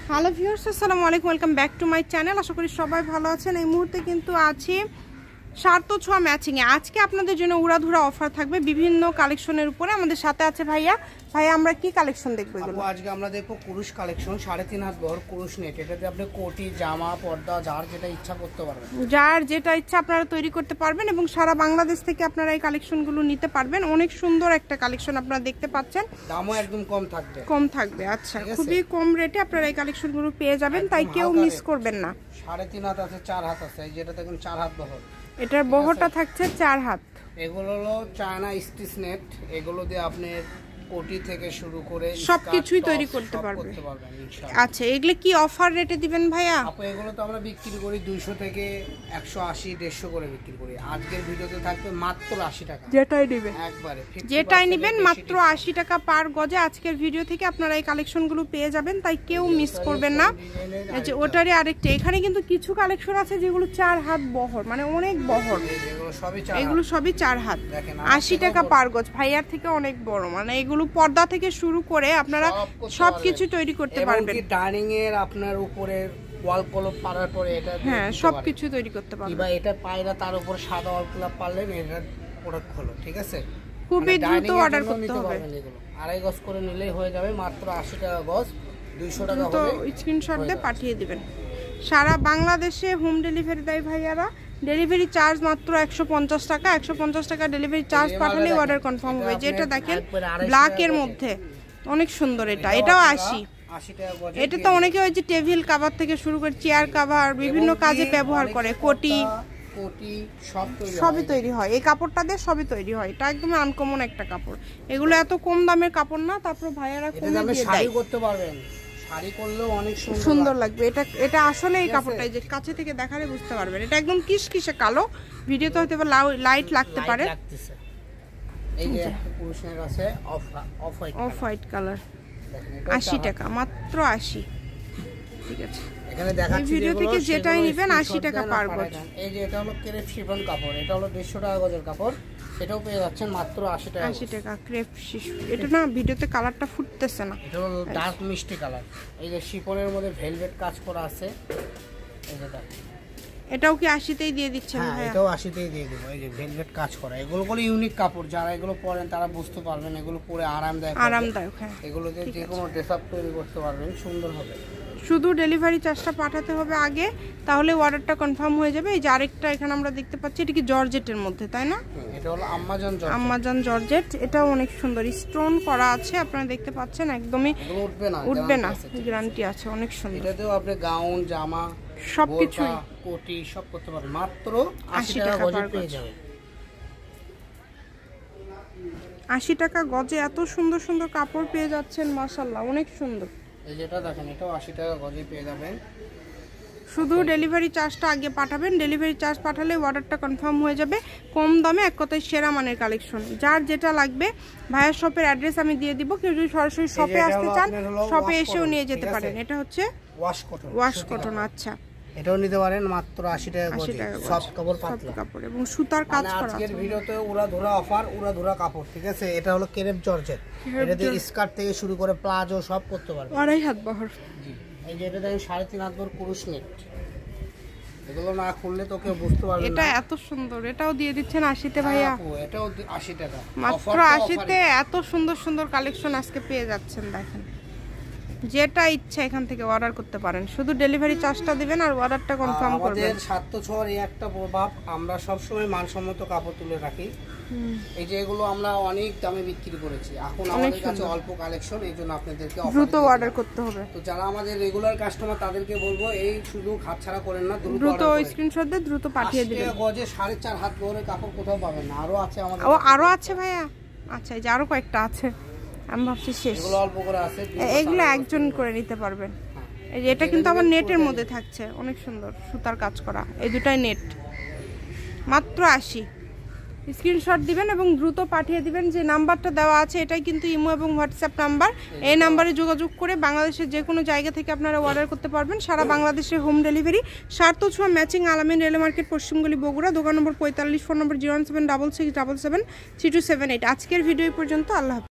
Hello viewers, আসসালামু আলাইকুম, welcome back to my channel. আশা করি সবাই ভালো আছেন। এই মুহূর্তে কিন্তু আছি সার্থ ছোঁয়া ম্যাচিংয়ে। আজকে আপনাদের জন্য উড়াধুরা অফার থাকবে বিভিন্ন কালেকশনের উপরে। আমাদের সাথে আছে ভাইয়া। আমরা কি কালেকশন দেখবো এগুলো? আজকে আমরা দেখবো কুরুশ কালেকশন, 3.5 হাত বহর কুরুশ নেট। এটাতে আপনি কোটি, জামা, পর্দা যার যেটা ইচ্ছা করতে পারবেন, যার যেটা ইচ্ছা আপনারা তৈরি করতে পারবেন এবং সারা বাংলাদেশ থেকে আপনারা এই কালেকশনগুলো নিতে পারবেন। অনেক সুন্দর একটা কালেকশন আপনারা দেখতে পাচ্ছেন, দামও একদম কম থাকবে। আচ্ছা, খুবই কম রেটে আপনারা এই কালেকশনগুলো পেয়ে যাবেন, তাই কেউ মিস করবেন না। 3.5 হাত আছে, 4 হাত আছে। যেটা দেখুন 4 হাত বহর, এটার বহরটা থাকছে 4 হাত। এগুলো হলো চায়না স্টিচ নেট। এগুলো দিয়ে আপনি কোটি থেকে শুরু করে সবকিছুই তৈরি করতে পারবেন। আচ্ছা, এগুলো কি অফার রেটে দিবেন ভাইয়া? আপু এগুলো তো আমরা বিক্রি করি 200 থেকে 180, 150 করে বিক্রি করি। আজকের ভিডিওতে থাকবে মাত্র 80 টাকা। যেটাই নেবেন একবারে যেটাই নেবেন মাত্র 80 টাকা পার গজে আজকের ভিডিও থেকে আপনারা এই কালেকশনগুলো পেয়ে যাবেন, তাই কেউ মিস করবেন না। যে ওটারই আরেকটা, এখানে কিন্তু কিছু কালেকশন আছে যেগুলো 4 হাত বহর, মানে অনেক বহর। এগুলো সবই 4 হাত, 80 টাকা পার গজ। ভাইয়ার থেকে অনেক বড়, মানে এগুলো পর্দা থেকে শুরু করে আপনারা সবকিছু তৈরি করতে পারবেন। ডাইনিং এর আপনার উপরে ওয়াল কলপ পাড়ার পরে এটা হ্যাঁ সবকিছু তৈরি করতে পারবেন। কিবা এটা পায়রা, তার উপর সাদা ওয়াল কলপ পারলেন, এটা প্রোডাক্ট হলো। ঠিক আছে, খুবই দ্রুত অর্ডার করতে হবে। 2.5 গজ করে নিলেই হয়ে যাবে, মাত্র 80 টাকা গজ, 200 টাকা হবে। তো স্ক্রিনশট দিয়ে পাঠিয়ে দিবেন। সারা বাংলাদেশে হোম ডেলিভারি দেয় ভাইয়ারা। ডেলিভারি চার্জ মাত্র 150 টাকা। 150 টাকা ডেলিভারি চার্জ পাঠালে অর্ডার কনফার্ম হবে। যেটা দেখেন ব্ল্যাকের মধ্যে অনেক সুন্দর, এটাও 80 টাকা গজ। এটা তো অনেকে ওই যে টেবিল কভার থেকে শুরু করে চেয়ার কভার বিভিন্ন কাজে ব্যবহার করে। কোটি সবই তৈরি হয়, এই কাপড়টা দিয়ে সবই তৈরি হয়। এটা একদম আনকমন একটা কাপড়। এগুলো এত কম দামের কাপড় না, তারপর ভাইয়ারা কমে দিয়ে দেয়। করতে পারবেন, শাড়ি করলেও অনেক সুন্দর লাগবে। এটা আসলে এই কাপড়টা যে কাছে থেকে দেখালে বুঝতে পারবেন। এটা একদম কিসকিসে কালো, ভিডিওতে হয়তো লাইট লাগতে পারে। এই যে পুরুষের আছে অফ হোয়াইট কালার, 80 টাকা, মাত্র 80। ঠিক আছে, এখানে দেখাচ্ছি ভিডিও থেকে যেটাই নেবেন 80 টাকা পার গজ। এই যে এটা হলো ক্রেপ শিফন কাপড়, এটা হলো 150 টাকা গজের কাপড়, সেটাও পেয়ে যাচ্ছেন মাত্র 80 টাকা। 80 টাকা ক্রেপ শিফন। এটা না ভিডিওতে কালারটা ফুটতেছে না, এটা হলো ডার্ক মিষ্টি কালার। এই যে শিফনের মধ্যে ভেলভেট কাজ করা আছে, এই যে এটাও কি 80 তেই দিয়ে দিচ্ছেন? হ্যাঁ, এটাও 80 তেই দিয়ে দেব। এই যে ভেলভেট কাজ করা, এগুলো ইউনিক কাপড়। যারা এগুলো পরেন তারা বুঝতে পারবেন, এগুলো পরে আরামদায়ক। হ্যাঁ, এগুলোতে যে কোনো ড্রেস আপ তৈরি করতে পারবেন, সুন্দর হবে। শুধু ডেলিভারি চার্জটা পাঠাতে হবে আগে, তাহলে অর্ডারটা কনফার্ম হয়ে যাবে। এই যে আরেকটা এখানে আমরা দেখতে পাচ্ছি, এটা কি জর্জেটের মধ্যে, তাই না? এটা হলো আম্মাজান জর্জেট। এটাও অনেক সুন্দর, স্টোন করা আছে, আপনারা দেখতে পাচ্ছেন। একদমই উঠবে না, গ্যারান্টি আছে। অনেক সুন্দর। এটাতেও আপনি গাউন, জামা, সবকিছু, কোটি সব করতে পারবেন, মাত্র 80 টাকা গজে পেয়ে যাবেন। 80 টাকা গজে এত সুন্দর সুন্দর কাপড় পেয়ে যাচ্ছেন, মাশাআল্লাহ, অনেক সুন্দর। এই যেটা দেখেন, এটাও 80 টাকা গজে পেয়ে যাবেন। শুধু ডেলিভারি চার্জটা আগে পাঠাবেন। ডেলিভারি চার্জ পাঠালে অর্ডারটা কনফার্ম হয়ে যাবে। কম দামে, এক কথায় সেরা মানের কালেকশন। যার যেটা লাগবে, ভাইয়ার শপের অ্যাড্রেস আমি দিয়ে দিব। কেউ যদি সরাসরি শপে আসতে চান, শপে এসেও নিয়ে যেতে পারেন। এটা হচ্ছে ওয়াশ কটন। আচ্ছা, এটাও নিতে পারেন মাত্র 80 টাকা গজে। সফট কাপড়, পাতলা কাপড় এবং সুতার কাজ করা আছে। আজকের ভিডিওতে উড়াধুরা অফার, উড়াধুরা কাপড়। ঠিক আছে, এটা হলো ক্রেপ জর্জেট। এটা দিয়ে স্কার্ট থেকে শুরু করে প্লাজো সব করতে পারবেন। 2.5 হাত বহর। জি, এই যে এটা দেখেন 3.5 হাত বহর কুরুশ নেট। এগুলো না খুললে তো কেউ বুঝতে পারবে না। এটা এত সুন্দর, এটাও দিয়ে দিচ্ছেন 80 তে ভাইয়া। এটাও 80 টাকা, মাত্র 80 তে এত সুন্দর সুন্দর কালেকশন আজকে পেয়ে যাচ্ছেন। দেখেন, যেটা ইচ্ছা এখান থেকে অর্ডার করতে পারেন। শুধু ডেলিভারি চার্জটা দিবেন আর অর্ডারটা কনফার্ম করবেন। আমাদের সার্থ ছোঁয়ার এই একটা প্রভাব, আমরা সবসময় মানসম্মত কাপড় তুলে রাখি। এই যে এগুলো আমরা অনেক দামে বিক্রি করেছি, এখন আমাদের কাছে অল্প কালেকশন, এই জন্য আপনাদেরকে দ্রুত অর্ডার করতে হবে। তো যারা আমাদের রেগুলার কাস্টমার তাদেরকে বলবো, এই শুধু হাতছাড়া করেন না, দ্রুত স্ক্রিনশট দিয়ে দ্রুত পাঠিয়ে দিবেন। গজে 4.5 হাত বহরের কাপড় কোথাও পাবেন না, আরো আছে আমাদের। আরো আছে ভাইয়া? আচ্ছা, এই যে আরো কয়েকটা আছে, আমি ভাবছি শেষ। এগুলো অল্প করে আছে, এগুলো একজন করে নিতে পারবেন। এই যে এটা কিন্তু আবার নেটের মধ্যে থাকছে, অনেক সুন্দর সুতার কাজ করা। এই দুটাই নেট, মাত্র 80। স্ক্রিনশট দিবেন এবং দ্রুত পাঠিয়ে দিবেন। যে নাম্বারটা দেওয়া আছে এটাই কিন্তু ইমো এবং হোয়াটসঅ্যাপ নাম্বার। এই নাম্বারে যোগাযোগ করে বাংলাদেশের যে কোনো জায়গা থেকে আপনারা অর্ডার করতে পারবেন। সারা বাংলাদেশে হোম ডেলিভারি। সার্থ ছোঁয়া ম্যাচিং, আলামিন রেল মার্কেট, পশ্চিমগলি, বগুড়া। দোকান নম্বর 45, ফোন নম্বর 01777773278। আজকের ভিডিও পর্যন্ত। আল্লাহ হাফেজ।